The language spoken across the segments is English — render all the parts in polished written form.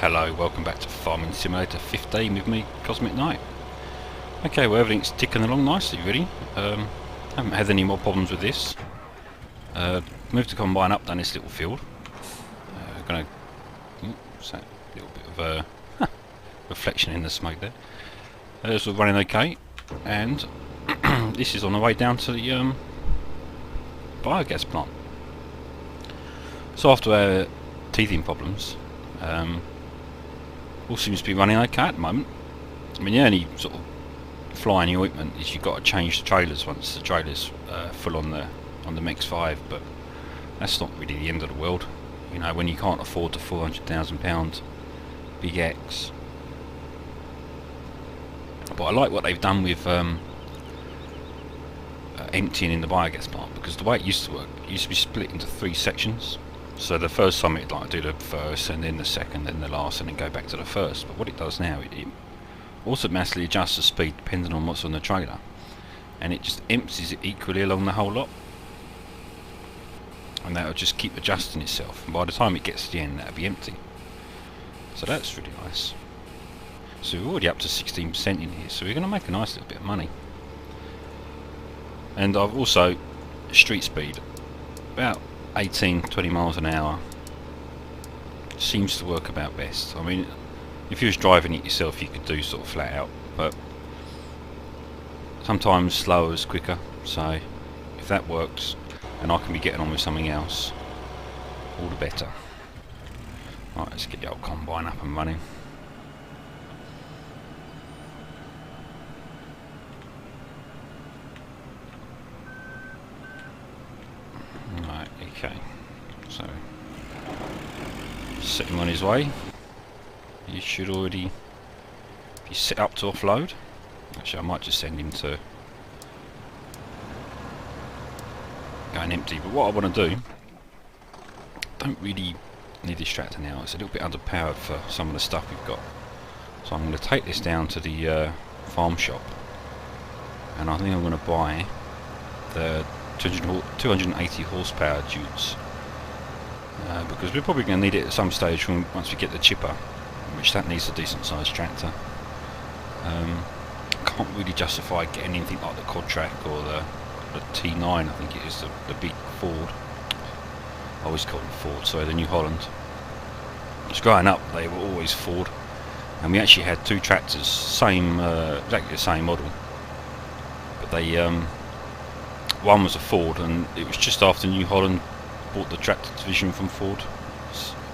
Hello, welcome back to Farming Simulator 15 with me, CosmicNite. Okay, well everything's ticking along nicely really. Haven't had any more problems with this. Moved the combine up down this little field. Gonna... What's that? Little bit of reflection in the smoke there. It's all running okay, and this is on the way down to the biogas plant. So after our teething problems, all seems to be running okay at the moment. I mean, the only sort of fly in the ointment is you've got to change the trailers once the trailer's full on the MX-5, but that's not really the end of the world. You know, when you can't afford the £400,000 Big X. But I like what they've done with emptying in the biogas plant, because the way it used to work, it used to be split into 3 sections. So the first time it'd like do the first, and then the second, then the last, and then go back to the first. But what it does now, it automatically adjusts the speed depending on what's on the trailer, and it just empties it equally along the whole lot, and that'll just keep adjusting itself, and by the time it gets to the end that'll be empty. So that's really nice. So we're already up to 16% in here, so we're going to make a nice little bit of money. And I've also street speed about 18-20 miles an hour seems to work about best. I mean, if you was driving it yourself you could do sort of flat out, but sometimes slower is quicker, so if that works and I can be getting on with something else, all the better. Right, let's get the old combine up and running. Right, okay, so set him on his way. You should already be set up to offload. Actually, I might just send him to going empty, but what I want to do, don't really need this tractor now. It's a little bit underpowered for some of the stuff we've got, so I'm going to take this down to the farm shop, and I think I'm going to buy the 280 horsepower Dutes, because we're probably going to need it at some stage once we get the chipper, which that needs a decent sized tractor. Can't really justify getting anything like the Quad-Track or the T9, I think it is, the big Ford. I always call them Ford, sorry, the New Holland. Just growing up they were always Ford, and we actually had 2 tractors, exactly the same model, but they one was a Ford, and it was just after New Holland bought the tractor division from Ford,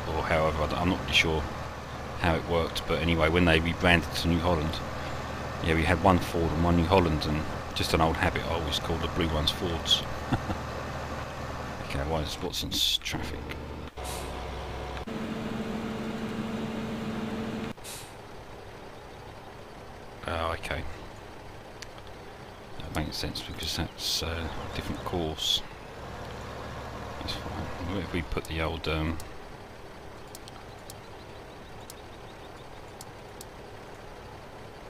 or however, I'm not really sure how it worked, but anyway, when they rebranded to New Holland, yeah, we had one Ford and one New Holland, and just an old habit, I always called the blue ones Fords. Okay, why is Watson's traffic? Oh, okay. That makes sense, because that's a different course. That's fine. What if we put the old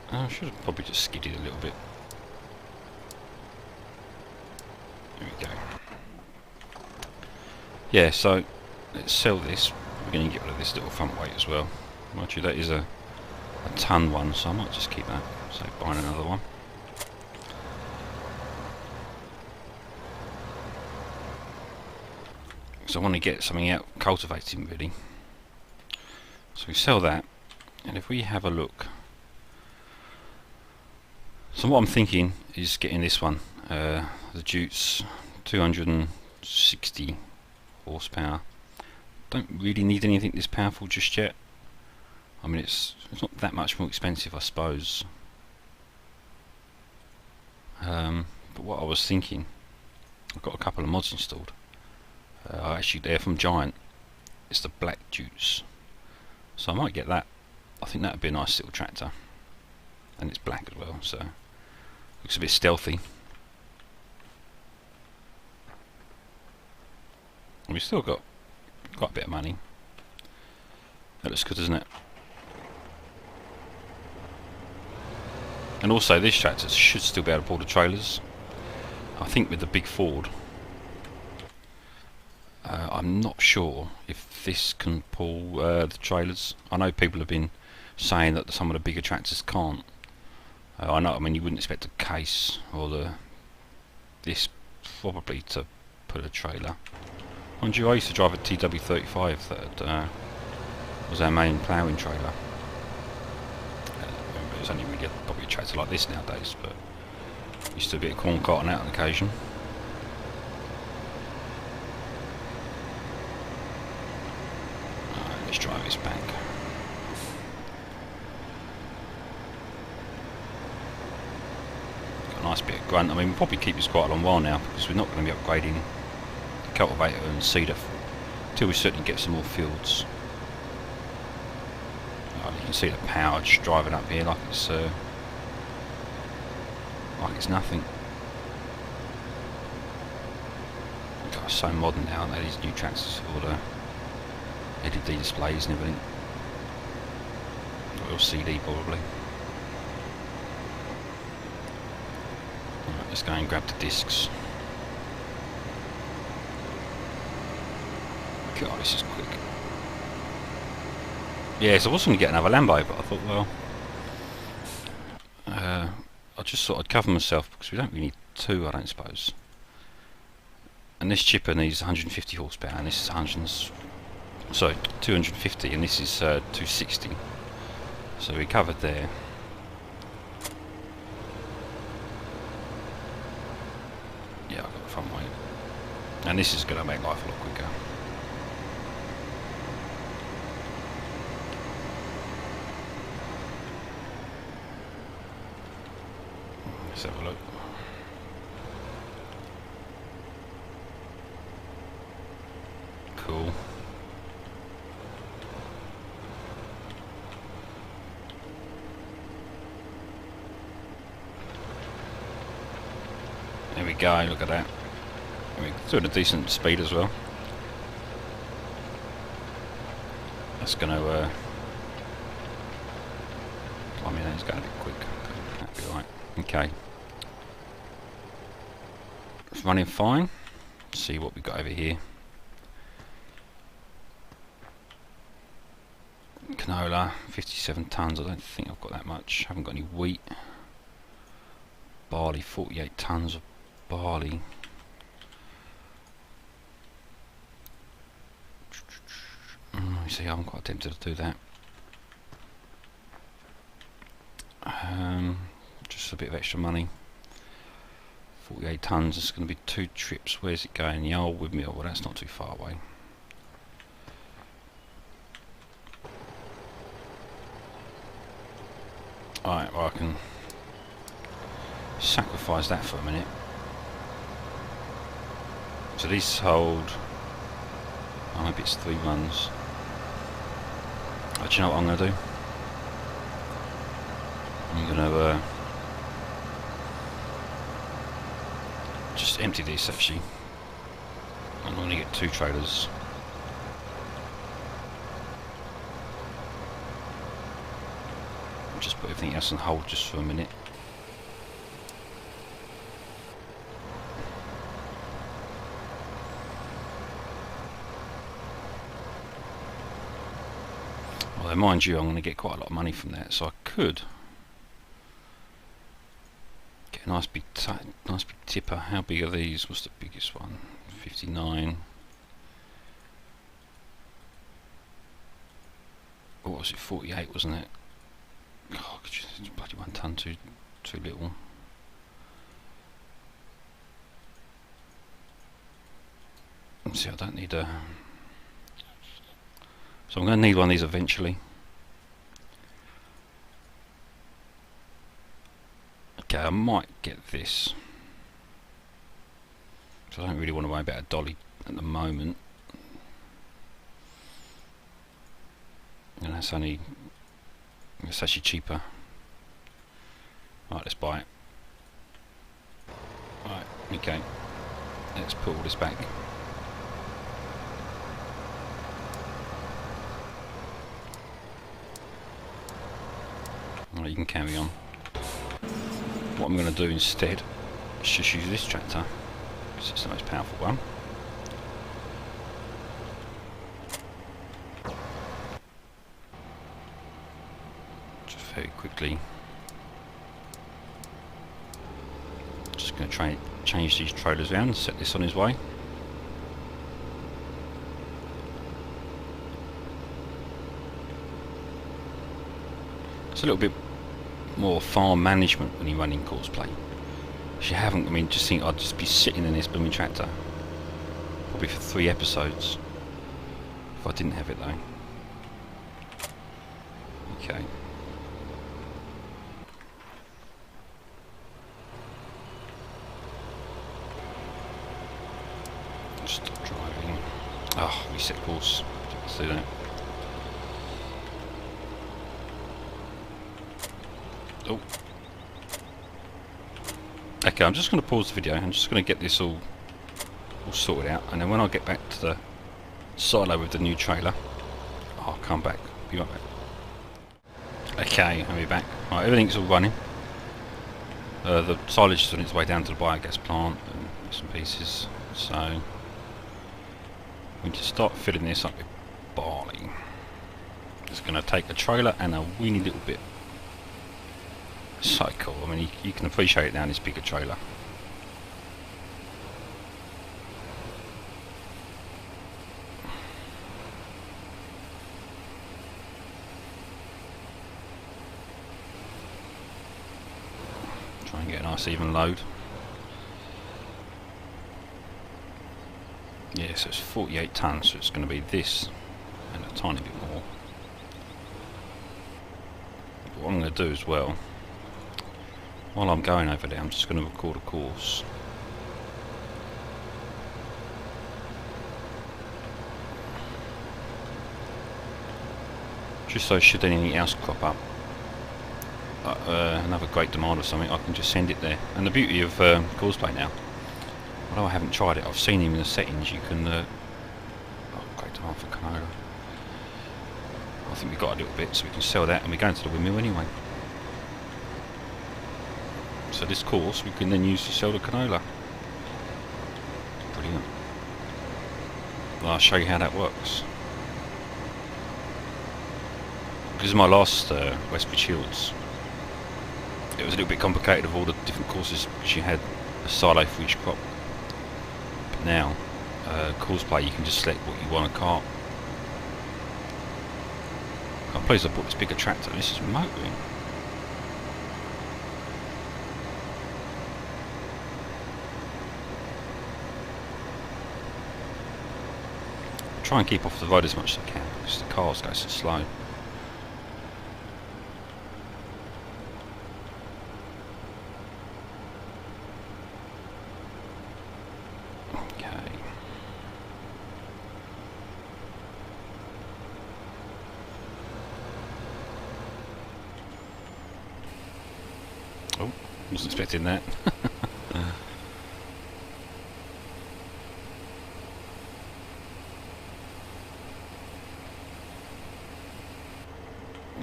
I should have probably just skidded a little bit. There we go. Yeah, so let's sell this. We're going to get rid of this little front weight as well. Actually, that is a ton one, so I might just keep that. So buying another one. So I want to get something out cultivating really. So we sell that, and if we have a look. So what I'm thinking is getting this one, the Dutes, 260 horsepower. Don't really need anything this powerful just yet. I mean, it's not that much more expensive, I suppose. But what I was thinking, I've got a couple of mods installed. Actually, they're from Giant. It's the black Dutes, so I might get that. I think that would be a nice little tractor, and it's black as well, so looks a bit stealthy. And we've still got quite a bit of money. That looks good, doesn't it? And also this tractor should still be able to pull the trailers. I think with the big Ford, I'm not sure if this can pull the trailers. I know people have been saying that some of the bigger tractors can't. I know. I mean, you wouldn't expect a case or this probably to put a trailer. Mind you, I used to drive a TW35 that was our main ploughing trailer. It was only really probably a tractor like this nowadays, but used to be a corn carting out on occasion. Let's drive this back. Got a nice bit of grunt. I mean, we'll probably keep this quite a long while now because we're not going to be upgrading the cultivator and seeder until we certainly get some more fields. You can see the power just driving up here like it's nothing. God, so modern now, aren't they, these new tractors, all the LED displays and everything. Or CD probably. Right, let's go and grab the discs. God, this is quick. Yeah, so I was going to get another Lambo, but I thought, well, I just thought I'd cover myself because we don't really need two, I don't suppose. And this chipper needs 150 horsepower, and this is 250, and this is 260. So we covered there. Yeah, I've got the front weight, and this is going to make life a lot quicker. Let's have a look. Cool. There we go, look at that. We're doing a decent speed as well. That's going to, I mean, it's going a bit quick. That'd be right. Okay. It's running fine. Let's see what we got over here. Canola, 57 tonnes. I don't think I've got that much. Haven't got any wheat. Barley, 48 tonnes of barley. You see, I'm quite tempted to do that. Just a bit of extra money. 48 tonnes. It's going to be 2 trips. Where's it going? The old wood mill. Well, that's not too far away. Alright, well, I can sacrifice that for a minute. So these hold, I hope it's 3 runs. Do you know what I'm going to do? I'm going to just empty this actually. I'm going to get 2 trailers. Just put everything else on hold just for a minute. Well, mind you, I'm going to get quite a lot of money from that, so I could get a nice big tipper. How big are these? What's the biggest one? 59. Oh, what was it? 48, wasn't it? Oh, it's bloody 1 tonne too little. See, I don't need a. So I'm going to need one of these eventually. Okay, I might get this. So I don't really want to worry about a dolly at the moment. And that's only. It's actually cheaper. Right, let's buy it. Right, okay. Let's put all this back. Right, you can carry on. What I'm going to do instead is just use this tractor, because it's the most powerful one. very quickly. Just going to try and change these trailers around, set this on his way. It's a little bit more farm management when you're running courseplay. If you haven't, I mean, just think I'd just be sitting in this blooming tractor probably for 3 episodes if I didn't have it though. Okay. Stop driving. Oh, reset course. Let's do that. Oh. Okay, I'm just going to pause the video. I'm just going to get this all sorted out, and then when I get back to the silo with the new trailer, I'll come back. Be right back. Okay, I'll be back. Right, everything's all running. The silage is on its way down to the biogas plant and bits and pieces. So we need to start filling this up with barley. It's going to take a trailer and a weeny little bit. So cool. I mean, you can appreciate it now in this bigger trailer. Try and get a nice even load. Yeah, so it's 48 tons, so it's going to be this and a tiny bit more. But what I'm going to do as well, while I'm going over there, I'm just going to record a course. Just so should anything else crop up, another great demand or something, I can just send it there. And the beauty of courseplay now, although I haven't tried it, I've seen him in the settings, you can oh, great demand for canola. I think we've got a little bit, so we can sell that, and we're going to the windmill anyway. So this course we can then use to sell the canola. Brilliant. Well, I'll show you how that works. Because my last Westbury Shields, it was a little bit complicated of all the different courses because you had a silo for each crop. But now, courseplay, you can just select what you want to cart. I'm pleased I bought this bigger tractor. This is motoring. Try and keep off the road as much as I can because the cars go so slow. Okay. Oh, wasn't expecting that.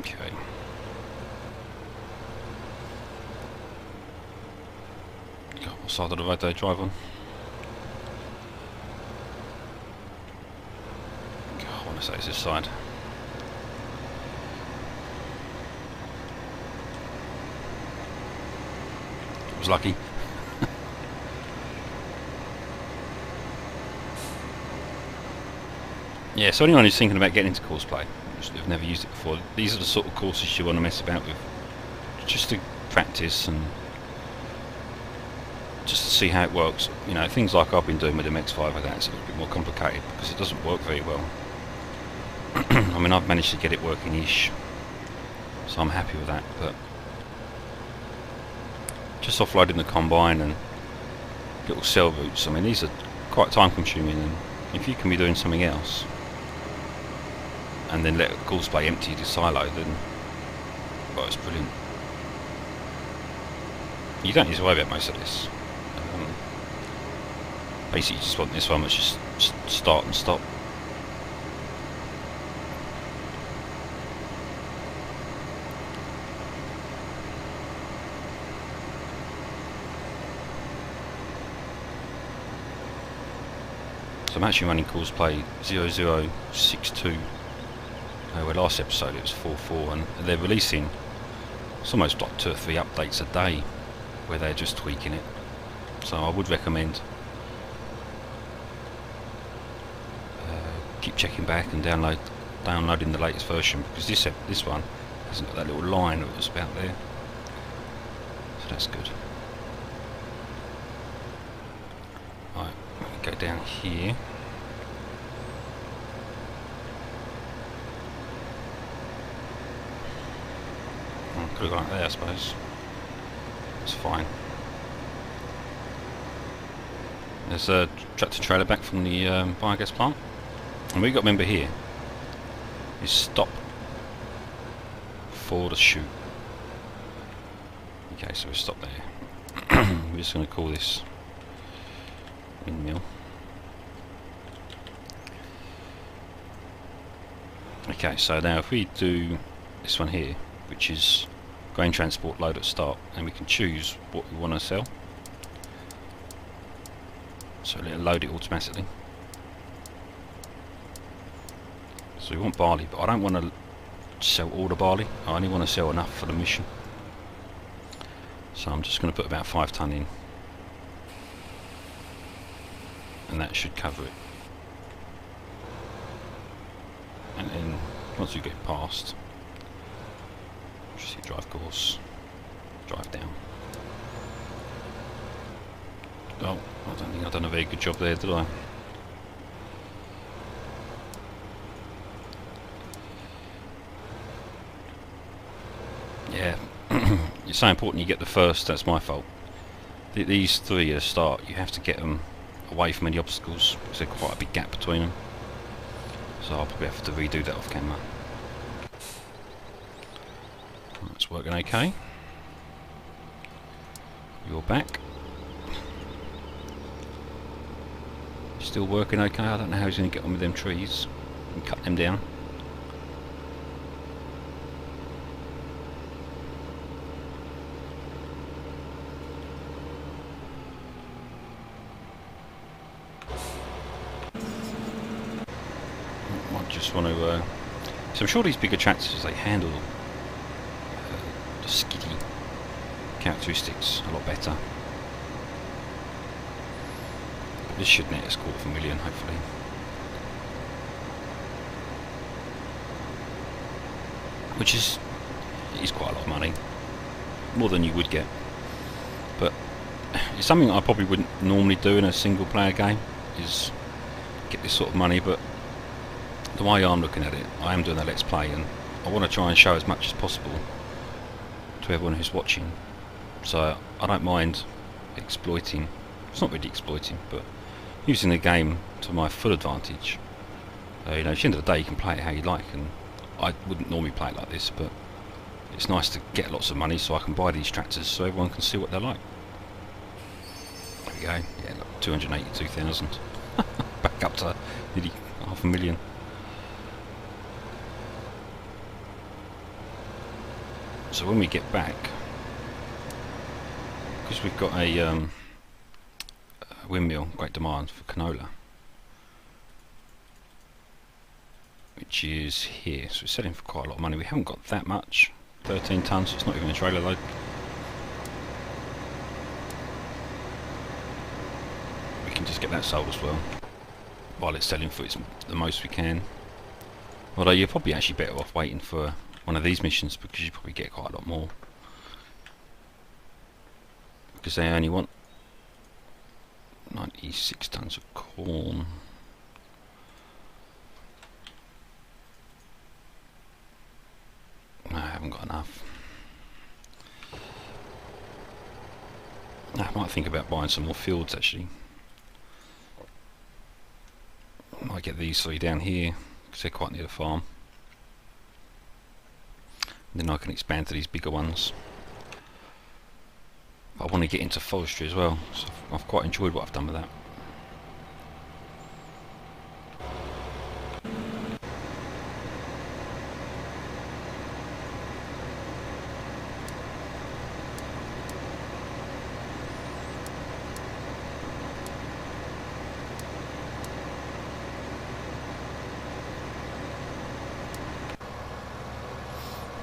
Okay. God, what side of the road do they drive on? God, I want to say it's this side. I was lucky. Yeah, so anyone who's thinking about getting into courseplay, they've never used it before, these are the sort of courses you want to mess about with, just to practice and just to see how it works. You know, things like I've been doing with the MX5 with that, it's a little bit more complicated because it doesn't work very well. I mean, I've managed to get it working-ish, so I'm happy with that, but just offloading the combine and little cell routes, I mean, these are quite time consuming, and if you can be doing something else and then let courseplay empty the silo, then well, it's brilliant. You don't need to worry about most of this. Basically, you just want this one which is just start and stop. So I'm actually running courseplay 0062. Where last episode it was 44, and they're releasing It's almost like 2 or 3 updates a day where they're just tweaking it. So I would recommend keep checking back and downloading the latest version, because this one hasn't got that little line that was about there. So that's good. Right, go down here. Could have gone up there, I suppose. It's fine. There's a tractor trailer back from the biogas plant, and we've got to remember here is stop for the chute. Okay, so we'll stop there. We're just going to call this windmill. Okay, so now if we do this one here, which is grain transport load at start, and we can choose what we want to sell, so it'll load it automatically. So we want barley, but I don't want to sell all the barley, I only want to sell enough for the mission. So I'm just going to put about 5 ton in, and that should cover it. And then once we get past, just hit drive course, drive down. Oh, I don't think I've done a very good job there, did I? Yeah, it's so important you get the first, that's my fault. These 3 at the start, you have to get them away from any obstacles, because there's quite a big gap between them. So I'll probably have to redo that off camera. That's working okay. You're back. Still working okay. I don't know how he's going to get on with them trees and cut them down. I just want to so I'm sure these bigger tractors, they handle the skiddy characteristics a lot better. But this should net us $250,000 hopefully. Which is quite a lot of money, more than you would get. But it's something I probably wouldn't normally do in a single player game, is get this sort of money, but the way I'm looking at it, I am doing a let's play, and I want to try and show as much as possible to everyone who's watching. So I don't mind exploiting, it's not really exploiting, but using the game to my full advantage. You know, at the end of the day you can play it how you like, and I wouldn't normally play it like this, but it's nice to get lots of money so I can buy these tractors so everyone can see what they're like. There we go, yeah, look, 282,000. Back up to nearly $500,000. So when we get back, because we've got a windmill, great demand for canola, which is here, so we're selling for quite a lot of money. We haven't got that much, 13 tons, so it's not even a trailer load. We can just get that sold as well, while it's selling for the most we can. Although you're probably actually better off waiting for one of these missions, because you probably get quite a lot more, because they only want 96 tons of corn. No, I haven't got enough. I might think about buying some more fields actually. I might get these 3 down here because they're quite near the farm. Then I can expand to these bigger ones. But I want to get into forestry as well, so I've quite enjoyed what I've done with that.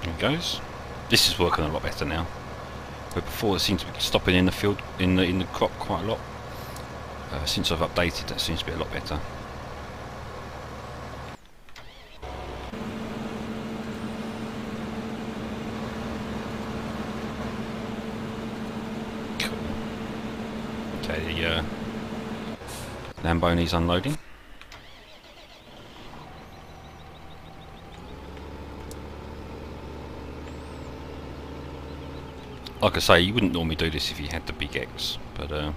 There it goes. This is working a lot better now. But before it seemed to be stopping in the field, in the crop quite a lot. Since I've updated, that seems to be a lot better. Cool. Okay, the Lamborghini's unloading. Like I say, you wouldn't normally do this if you had the big X, but I'm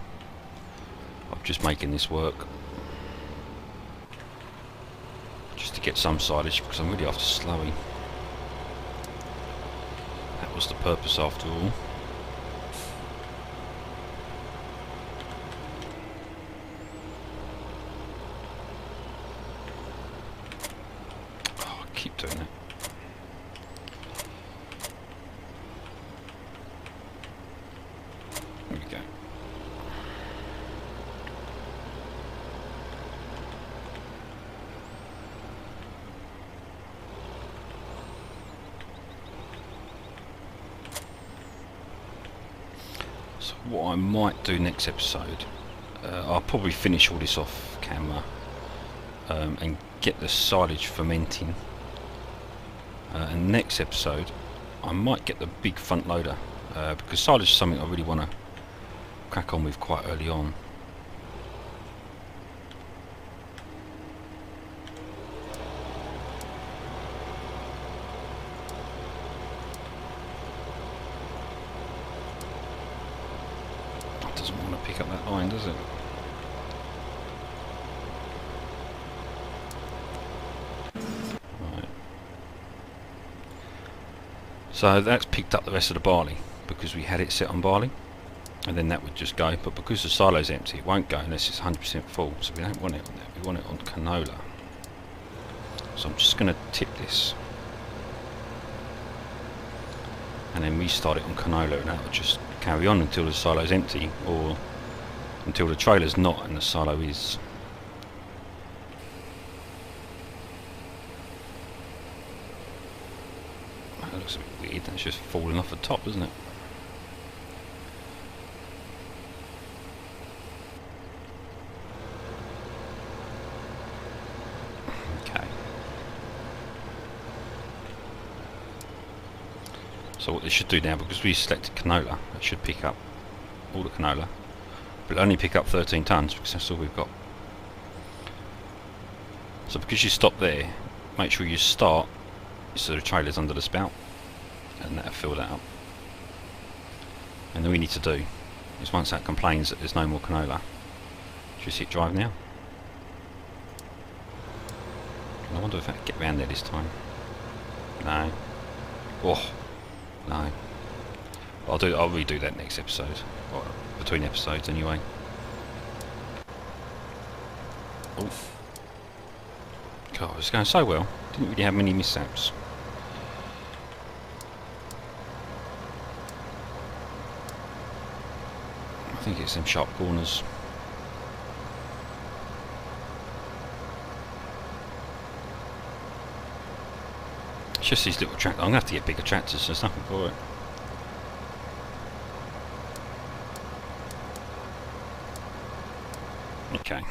just making this work. Just to get some silage, because I'm really after slowing. That was the purpose after all. Oh, I keep doing that. There we go. So what I might do next episode, I'll probably finish all this off camera and get the silage fermenting. And next episode I might get the big front loader because silage is something I really want to crack on with quite early on. It doesn't want to pick up that line, does it? Right. So that's picked up the rest of the barley because we had it set on barley. And then that would just go, but because the silo's empty, it won't go unless it's 100% full. So we don't want it on that. We want it on canola. So I'm just going to tip this, and then restart it on canola, and that will just carry on until the silo's empty, or until the trailer's not and the silo is. That looks a bit weird. That's just falling off the top, doesn't it? So what they should do now, because we selected canola, it should pick up all the canola, but it'll only pick up 13 tonnes because that's all we've got. So because you stop there, make sure you start so the trailer's under the spout, and that'll fill that up. And all we need to do is, once that complains that there's no more canola, just hit drive now. And I wonder if I can get around there this time. No. Oh. No. I'll redo that next episode, or between episodes anyway. Oh. God, it was going so well. Didn't really have many mishaps. I think it's them sharp corners. It's just these little tractors. I'm going to have to get bigger tractors, there's nothing for it. Okay.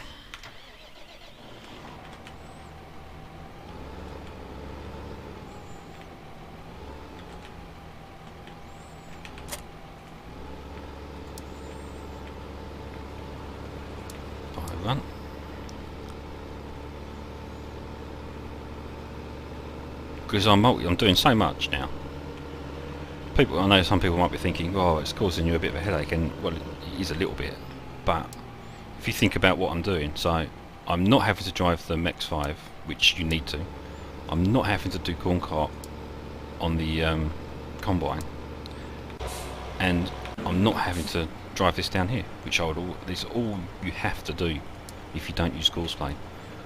Run. Because I'm doing so much now. I know some people might be thinking, oh, it's causing you a bit of a headache, and well, it is a little bit, but if you think about what I'm doing, so I'm not having to drive the MX-5, which you need to. I'm not having to do corn cart on the combine, and I'm not having to drive this down here, which this is all you have to do if you don't use courseplay.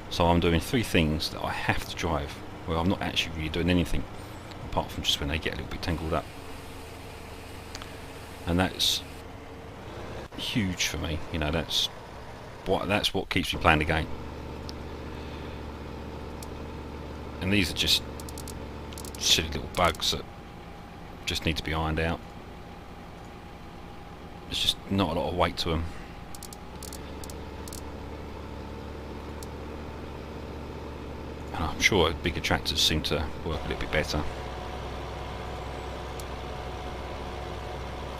So I'm doing 3 things that I have to drive, where I'm not actually really doing anything apart from just when they get a little bit tangled up, and that's huge for me. You know, that's what keeps me playing the game. And these are just silly little bugs that just need to be ironed out. There's just not a lot of weight to them. And I'm sure bigger tractors seem to work a little bit better.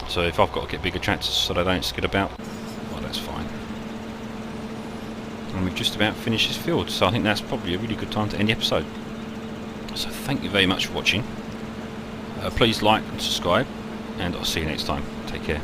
So if I've got to get bigger tractors so they don't skid about, well, that's fine. And we've just about finished this field, so I think that's probably a really good time to end the episode. So thank you very much for watching. Please like and subscribe, and I'll see you next time. Take care.